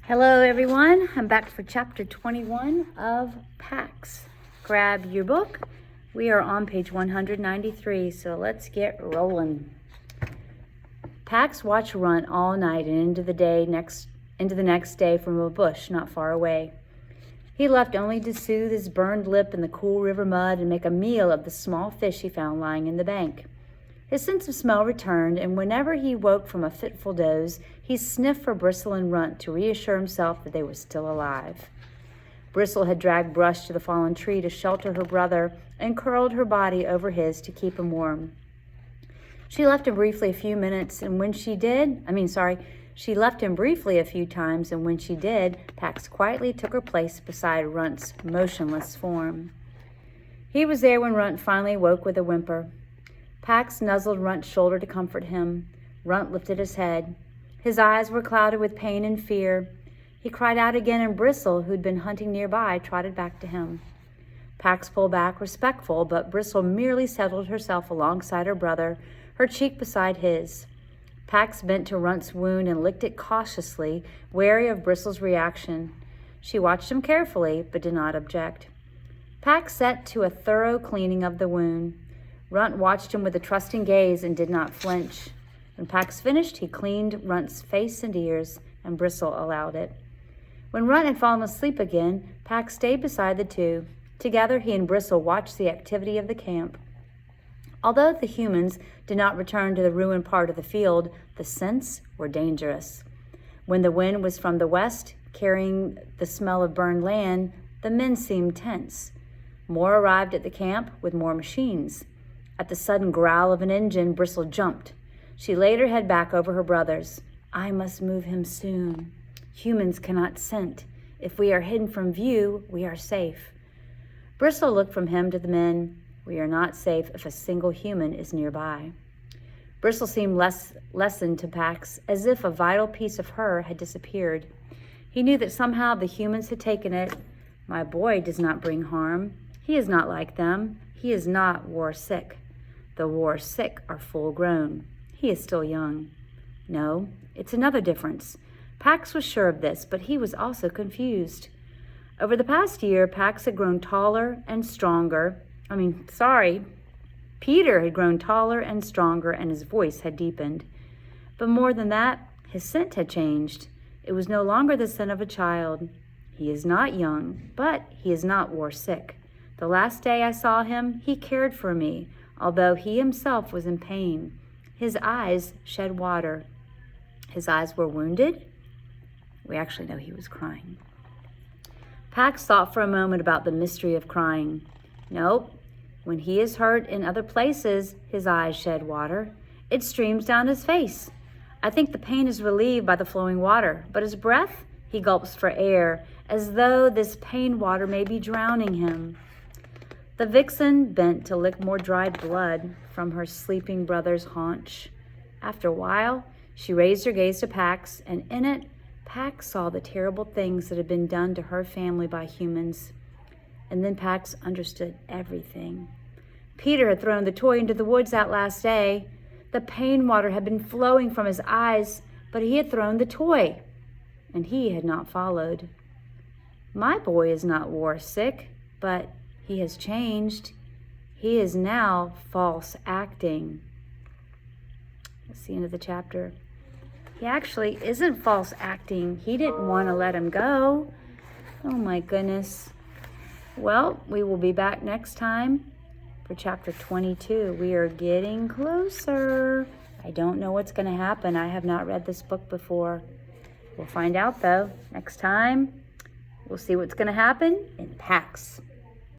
Hello everyone, I'm back for chapter 21 of Pax. Grab your book. We are on page 193, so let's get rolling. Pax watched Runt all night and into the next day from a bush not far away. He left only to soothe his burned lip in the cool river mud and make a meal of the small fish he found lying in the bank. His sense of smell returned, and whenever he woke from a fitful doze, he sniffed for Bristle and Runt to reassure himself that they were still alive. Bristle had dragged Brush to the fallen tree to shelter her brother and curled her body over his to keep him warm. She left him briefly a few times, and when she did, Pax quietly took her place beside Runt's motionless form. He was there when Runt finally woke with a whimper. Pax nuzzled Runt's shoulder to comfort him. Runt lifted his head. His eyes were clouded with pain and fear. He cried out again, and Bristle, who'd been hunting nearby, trotted back to him. Pax pulled back, respectful, but Bristle merely settled herself alongside her brother, her cheek beside his. Pax bent to Runt's wound and licked it cautiously, wary of Bristle's reaction. She watched him carefully, but did not object. Pax set to a thorough cleaning of the wound. Runt watched him with a trusting gaze and did not flinch. When Pax finished, he cleaned Runt's face and ears, and Bristle allowed it. When Runt had fallen asleep again, Pax stayed beside the two. Together, he and Bristle watched the activity of the camp. Although the humans did not return to the ruined part of the field, the scents were dangerous. When the wind was from the west, carrying the smell of burned land, the men seemed tense. More arrived at the camp with more machines. At the sudden growl of an engine, Bristle jumped. She laid her head back over her brother's. I must move him soon. Humans cannot scent. If we are hidden from view, we are safe. Bristle looked from him to the men. We are not safe if a single human is nearby. Bristle seemed lessened to Pax, as if a vital piece of her had disappeared. He knew that somehow the humans had taken it. My boy does not bring harm. He is not like them. He is not war-sick. The war-sick are full-grown. He is still young. No, it's another difference. Pax was sure of this, but he was also confused. Over the past year, Pax had grown taller and stronger. Peter had grown taller and stronger, and his voice had deepened. But more than that, his scent had changed. It was no longer the scent of a child. He is not young, but he is not war-sick. The last day I saw him, he cared for me, although he himself was in pain. His eyes shed water. His eyes were wounded. We actually know he was crying. Pax thought for a moment about the mystery of crying. Nope. When he is hurt in other places, his eyes shed water. It streams down his face. I think the pain is relieved by the flowing water, but his breath, he gulps for air, as though this pain water may be drowning him. The vixen bent to lick more dried blood from her sleeping brother's haunch. After a while, she raised her gaze to Pax, and in it, Pax saw the terrible things that had been done to her family by humans. And then Pax understood everything. Peter had thrown the toy into the woods that last day. The pain water had been flowing from his eyes, but he had thrown the toy, and he had not followed. My boy is not war-sick, but he has changed. He is now false acting. That's the end of the chapter. He actually isn't false acting. He didn't want to let him go. Oh my goodness. Well, we will be back next time for chapter 22. We are getting closer. I don't know what's going to happen. I have not read this book before. We'll find out though. Next time, we'll see what's going to happen in Pax.